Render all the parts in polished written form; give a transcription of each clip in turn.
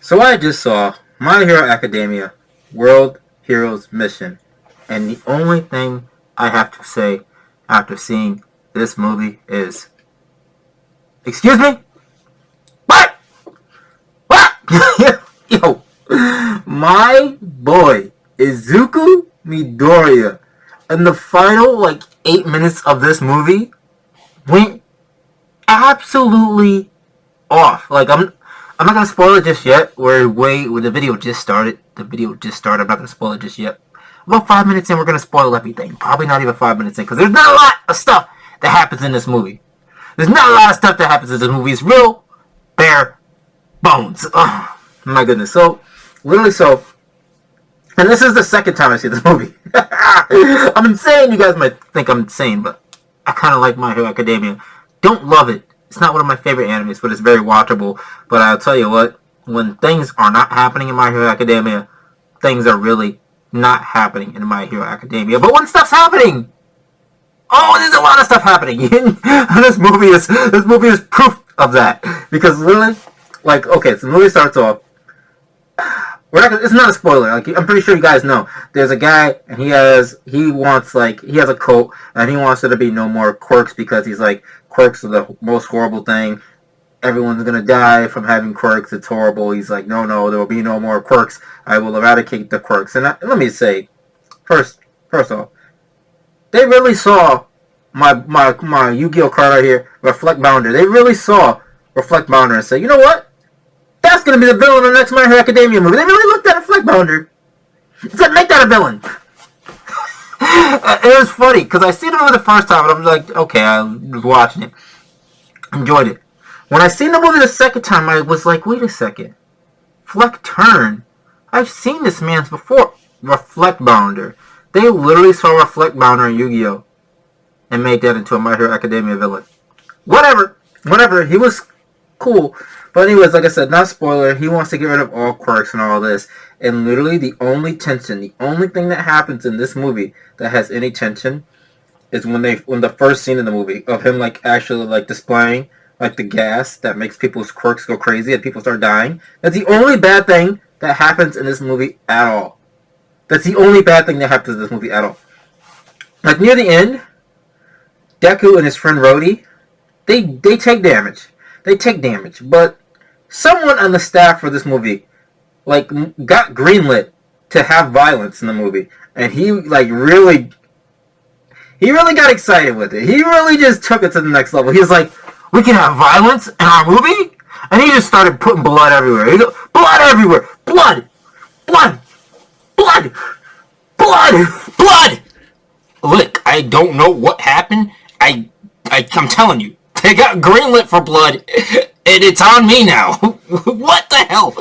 So I just saw My Hero Academia World Heroes Mission, and the only thing I have to say after seeing this movie is, excuse me? What? What? Yo, my boy, Izuku Midoriya, in the final, 8 minutes of this movie, went absolutely off. I'm not gonna spoil it just yet. When the video just started. The video just started. I'm not gonna spoil it just yet. About 5 minutes in, we're gonna spoil everything. Probably not even 5 minutes in, because there's not a lot of stuff that happens in this movie. There's not a lot of stuff that happens in this movie. It's real bare bones. Oh my goodness. So literally, and this is the second time I see this movie. I'm insane. You guys might think I'm insane, but I kind of like My Hero Academia. Don't love it. It's not one of my favorite animes, but it's very watchable. But I'll tell you what, when things are not happening in My Hero Academia, things are really not happening in My Hero Academia. But when stuff's happening, oh, there's a lot of stuff happening. This movie is proof of that. Because literally, okay, so the movie starts off. It's not a spoiler. I'm pretty sure you guys know. There's a guy, and he has a coat, and he wants there to be no more quirks because he's like, quirks are the most horrible thing. Everyone's gonna die from having quirks. It's horrible. He's like, no, there will be no more quirks. I will eradicate the quirks. And let me say, first off, they really saw my Yu-Gi-Oh card right here, Reflect Bounder. They really saw Reflect Bounder and said, you know what? That's going to be the villain of the next My Hero Academia movie. They really looked at Reflect Bounder and said, make that a villain. It was funny, because I seen the movie the first time, and I was like, okay, I was watching it. Enjoyed it. When I seen the movie the second time, I was like, wait a second. Fleck Turn? I've seen this man's before. Reflect Bounder. They literally saw Reflect Bounder in Yu-Gi-Oh! And made that into a My Hero Academia villain. Whatever. He was cool. But anyways, like I said, not spoiler, he wants to get rid of all quirks and all this. And literally the only tension, the only thing that happens in this movie that has any tension is when the first scene in the movie of him actually displaying the gas that makes people's quirks go crazy and people start dying. That's the only bad thing that happens in this movie at all. That's the only bad thing that happens in this movie at all. Near the end, Deku and his friend Rhodey, they take damage. But someone on the staff for this movie, got greenlit to have violence in the movie, and he really got excited with it. He really just took it to the next level. He was like, "We can have violence in our movie," and he just started putting blood everywhere. Blood everywhere, blood. Look, I don't know what happened. I'm telling you. They got greenlit for blood, and it's on me now. What the hell?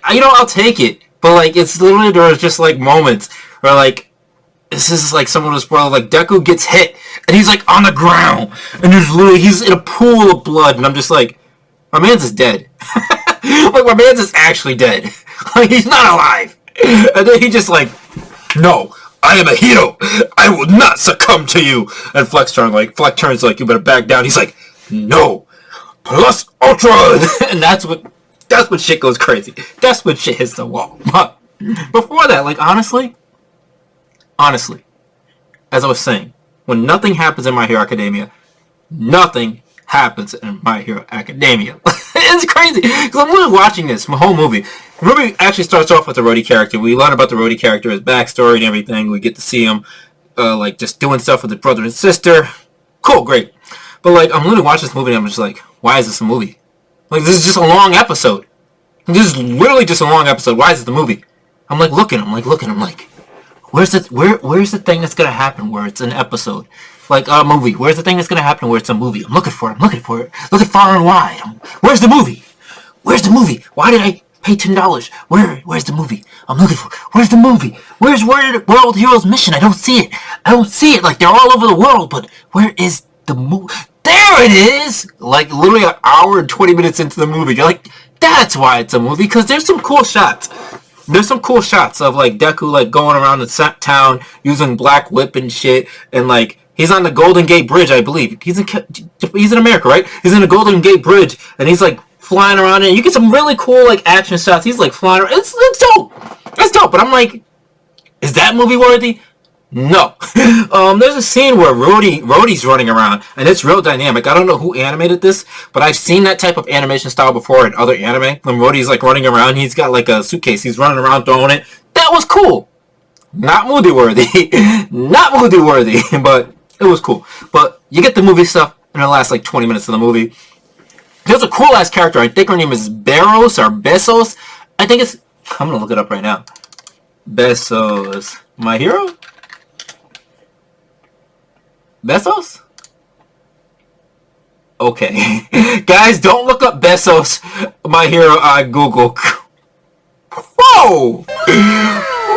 I'll take it. But, it's literally, there's just, moments where, this is, someone was spoiled, Deku gets hit, and he's, on the ground, and he's in a pool of blood, and I'm just like, my man's is dead. My man's is actually dead. He's not alive. And then he just, no. I am a hero. I will not succumb to you. And Fleck turns like, you better back down. He's like, no. Plus Ultra. And that's when shit goes crazy. That's when shit hits the wall. But before that, honestly, as I was saying, when nothing happens in My Hero Academia, nothing happens in My Hero Academia. It's crazy. Because I'm really watching this, my whole movie. The movie actually starts off with the Rhodey character. We learn about the Rhodey character, his backstory and everything. We get to see him, just doing stuff with his brother and sister. Cool, great. But, I'm literally watching this movie and I'm just like, why is this a movie? This is just a long episode. This is literally just a long episode. Why is this a movie? I'm looking. I'm like, where's the thing that's going to happen where it's an episode? A movie. Where's the thing that's going to happen where it's a movie? I'm looking for it. Looking far and wide. Where's the movie? Why did I pay $10? Where's the movie? I'm looking for it. Where's the movie? Where's World Heroes Mission? I don't see it. They're all over the world, but where is the movie? There it is! Literally an hour and 20 minutes into the movie. You're like, that's why it's a movie, because there's some cool shots. There's some cool shots of, Deku, going around the town, using Black Whip and shit, and, he's on the Golden Gate Bridge, I believe. He's in America, right? He's in the Golden Gate Bridge, and he's, flying around, and you get some really cool like action shots. He's like flying around. It's dope. It's dope. But I'm like, is that movie worthy? No. There's a scene where Rhodey's running around, and it's real dynamic. I don't know who animated this, but I've seen that type of animation style before in other anime. When Rhodey's like running around, he's got like a suitcase. He's running around throwing it. That was cool. Not movie worthy. Not movie worthy, but it was cool. But you get the movie stuff in the last like 20 minutes of the movie. There's a cool ass character. I think her name is Barros or Besos. I think it's... I'm gonna look it up right now. Besos. My hero? Besos? Okay. Guys, don't look up Besos, My Hero on Google. Whoa!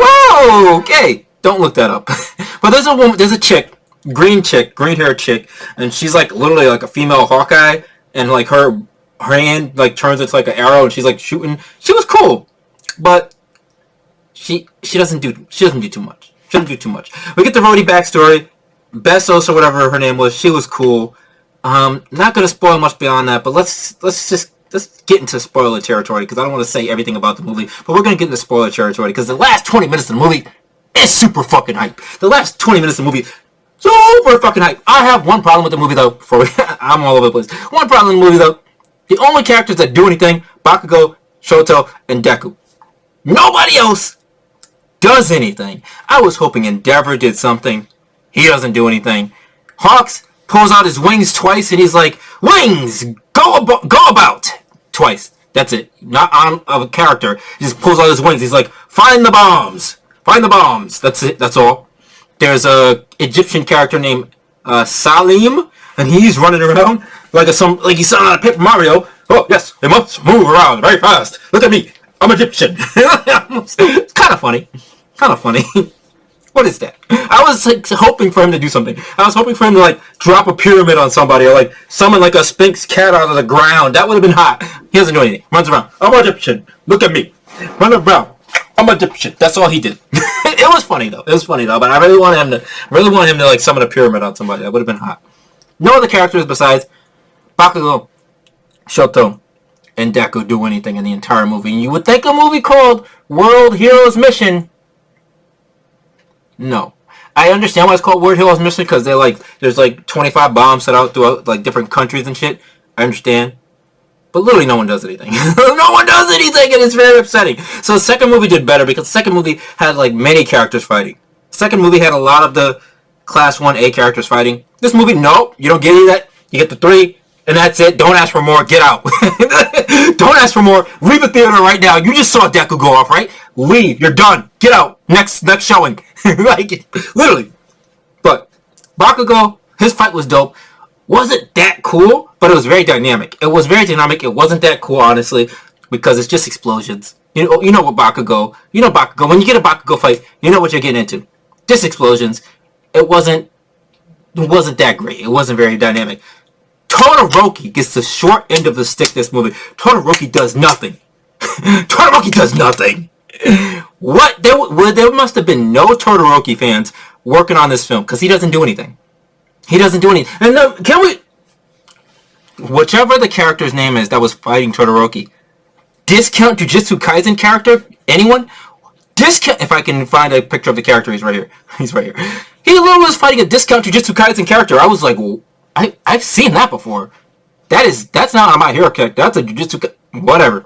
Whoa! Okay. Don't look that up. But there's a woman, there's a chick, green hair chick, and she's like literally like a female Hawkeye, and like her hand like turns into like an arrow, and she's like shooting. She was cool, but she doesn't do too much. She doesn't do too much. We get the Rhodey backstory. Besos or whatever her name was, she was cool. Not gonna spoil much beyond that, but let's get into spoiler territory because I don't want to say everything about the movie, but we're gonna get into spoiler territory because the last 20 minutes of the movie is super fucking hype. The last 20 minutes of the movie, super fucking hype. I have one problem with the movie though. I'm all over the place. One problem in the movie though. The only characters that do anything: Bakugo, Shoto, and Deku. Nobody else does anything. I was hoping Endeavor did something. He doesn't do anything. Hawks pulls out his wings twice, and he's like, "Wings, go about!" Twice. That's it. Not on of a character. He just pulls out his wings. He's like, "Find the bombs! Find the bombs!" That's it. That's all. There's a Egyptian character named Salim, and he's running around like he's something out of Paper Mario. Oh yes, they must move around very fast. Look at me. I'm Egyptian. It's kind of funny. Kind of funny. What is that? I was like hoping for him to do something. I was hoping for him to like drop a pyramid on somebody or like summon like a Sphinx cat out of the ground. That would have been hot. He doesn't do anything. Runs around. I'm Egyptian. Look at me. Run around. I'm Egyptian. That's all he did. It was funny though. It was funny though. But I really wanted him to like summon a pyramid on somebody. That would have been hot. No other characters besides Bakugo, Shoto, and Deku do anything in the entire movie. And you would think a movie called World Heroes Mission. No. I understand why it's called World Heroes Mission because there's like 25 bombs set out throughout like different countries and shit. I understand. But literally no one does anything. No one does anything, and it's very upsetting. So the second movie did better because the second movie had like many characters fighting. The second movie had a lot of the Class 1A characters fighting. This movie, no, you don't get any of that. You get the 3, and that's it. Don't ask for more. Get out. Don't ask for more. Leave the theater right now. You just saw Deku go off, right? Leave. You're done. Get out. Next showing. Like, literally. But Bakugo, his fight was dope. Wasn't that cool, but it was very dynamic. It was very dynamic. It wasn't that cool, honestly, because it's just explosions. You know what Bakugo. You know Bakugo. When you get a Bakugo fight, you know what you're getting into. Just explosions. It wasn't that great. It wasn't very dynamic. Todoroki gets the short end of the stick this movie. Todoroki does nothing. Todoroki does nothing. What? There must have been no Todoroki fans working on this film because he doesn't do anything. He doesn't do anything. And can we... Whichever the character's name is that was fighting Todoroki, discount Jujutsu Kaisen character? Anyone? Discount... If I can find a picture of the character, he's right here. He's right here. He literally was fighting a discount Jujutsu Kaisen character. I was like, well, I've seen that before. That's not on my hero character. That's a Jujutsu... Whatever.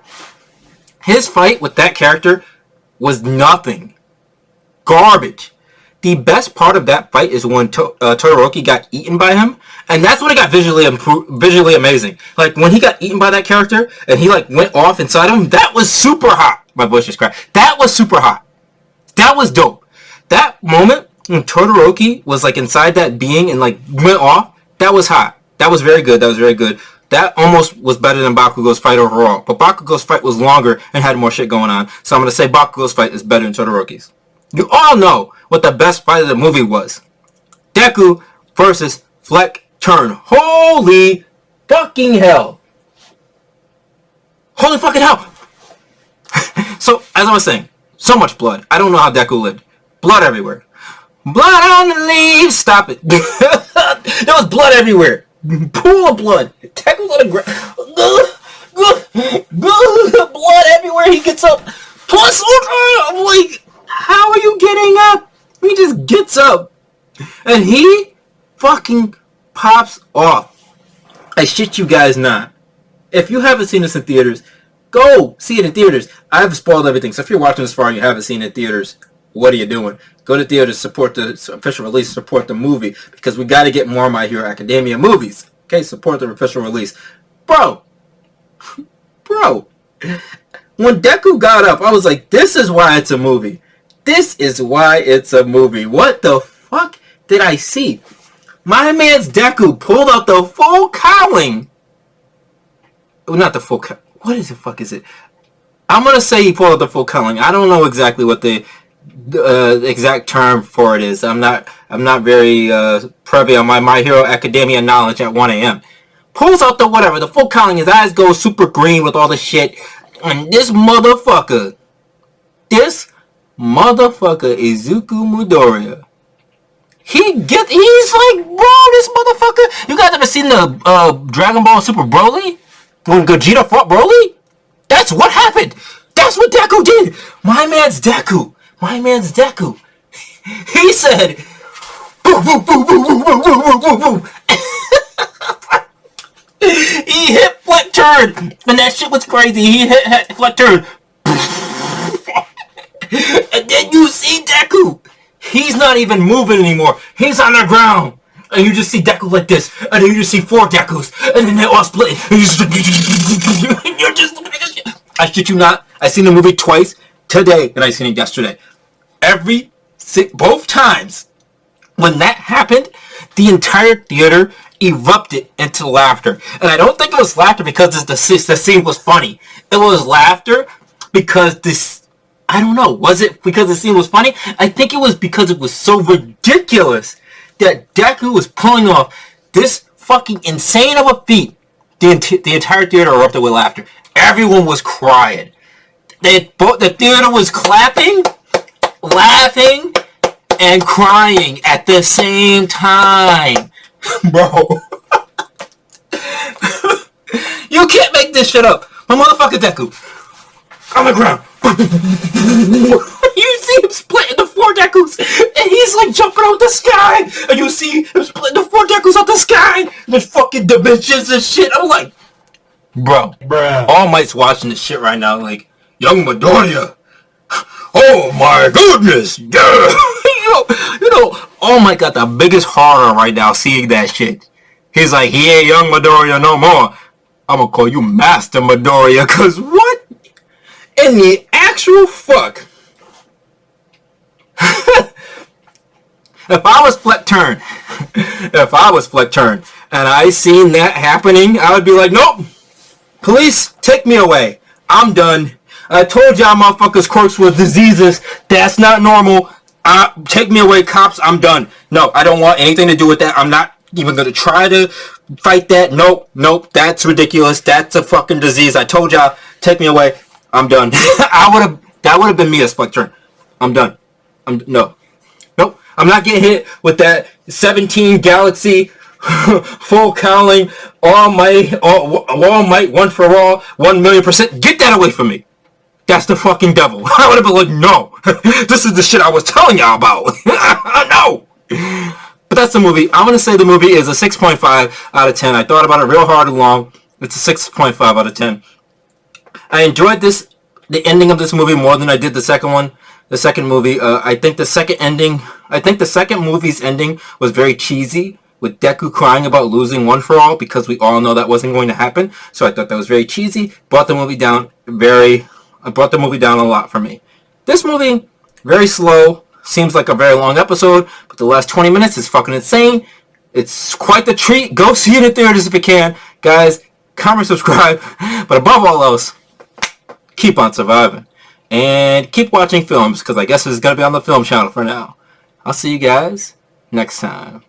His fight with that character was nothing. Garbage. The best part of that fight is when Todoroki got eaten by him, and that's when it got visually amazing. Like when he got eaten by that character, and he like went off inside him. That was super hot. My voice just cracked. That was super hot. That was dope. That moment when Todoroki was like inside that being and like went off, that was hot. That was very good. That was very good. That almost was better than Bakugo's fight overall. But Bakugo's fight was longer and had more shit going on. So I'm going to say Bakugo's fight is better than Todoroki's. You all know what the best fight of the movie was. Deku versus Fleck Turn. Holy fucking hell. Holy fucking hell. So, as I was saying, so much blood. I don't know how Deku lived. Blood everywhere. Blood on the leaves. Stop it. There was blood everywhere. Pool of blood. Deku was on the ground. blood everywhere he gets up. Plus Ultra! I'm like, how are you getting up? He just gets up. And he fucking pops off. I shit you guys not. If you haven't seen this in theaters, go see it in theaters. I have spoiled everything, so if you're watching this far and you haven't seen it in theaters, what are you doing? Go to theaters, support the official release, support the movie, because we got to get more My Hero Academia movies. Okay, support the official release. Bro, when Deku got up, I was like, this is why it's a movie. This is why it's a movie. What the fuck did I see? My man's Deku pulled out the full cowling. Not the full cow. What is the fuck is it? I'm gonna say he pulled out the full cowling. I don't know exactly what the exact term for it is. I'm not very privy on my Hero Academia knowledge at 1 a.m. Pulls out the whatever, the full cowling, his eyes go super green with all the shit. And this motherfucker, Izuku Midoriya, he's like, bro, this motherfucker. You guys ever seen the Dragon Ball Super Broly? When Gogeta fought Broly? That's what happened. That's what Deku did. My man's Deku. He said, boo, boo, boo, boo, boo, boo, boo, boo, boo. He hit flick turn, and that shit was crazy. He hit flick turn. And then you see Deku. He's not even moving anymore. He's on the ground. And you just see Deku like this. And then you just see 4 Dekus. And then they all split. And you're just I shit you not. I seen the movie twice today. And I seen it yesterday. Both times when that happened, the entire theater erupted into laughter. And I don't think it was laughter because the scene was funny. It was laughter because this, I don't know, was it because the scene was funny? I think it was because it was so ridiculous that Deku was pulling off this fucking insane of a feat. The entire theater erupted with laughter. Everyone was crying. The theater was clapping, laughing, and crying at the same time. Bro. You can't make this shit up. My motherfucker Deku. On the ground. You see him splitting the 4 Dekus. And he's like jumping out the sky. And you see him splitting the 4 Dekus out the sky. There's fucking dimensions and shit. I'm like, bro. All Might's watching this shit right now. Like, young Midoriya. Oh my goodness. Yeah. You know, All Might got the biggest heart on right now seeing that shit. He's like, he ain't young Midoriya no more. I'm gonna call you Master Midoriya, cause what in the actual fuck? If I was Fleck Turn, and I seen that happening, I would be like, nope, police, take me away. I'm done. I told y'all motherfuckers quirks were diseases. That's not normal. Take me away, cops. I'm done. No, I don't want anything to do with that. I'm not even going to try to fight that. Nope. That's ridiculous. That's a fucking disease. I told y'all, take me away. I'm done. That would have been me as Fleck Turn. I'm done. Nope. I'm not getting hit with that 17 Galaxy full cowling, all might, 1 for all, 1,000,000%. Get that away from me. That's the fucking devil. I would have been like, no. This is the shit I was telling y'all about. No. But that's the movie. I'm going to say the movie is a 6.5 out of 10. I thought about it real hard and long. It's a 6.5 out of 10. I enjoyed the ending of this movie more than I did the second one. The second movie, I think the second movie's ending was very cheesy, with Deku crying about losing 1 for all, because we all know that wasn't going to happen. So I thought that was very cheesy. Brought the movie down a lot for me. This movie, very slow. Seems like a very long episode, but the last 20 minutes is fucking insane. It's quite the treat. Go see it in theaters if you can. Guys, comment, subscribe. But above all else, keep on surviving. And keep watching films, because I guess it's going to be on the film channel for now. I'll see you guys next time.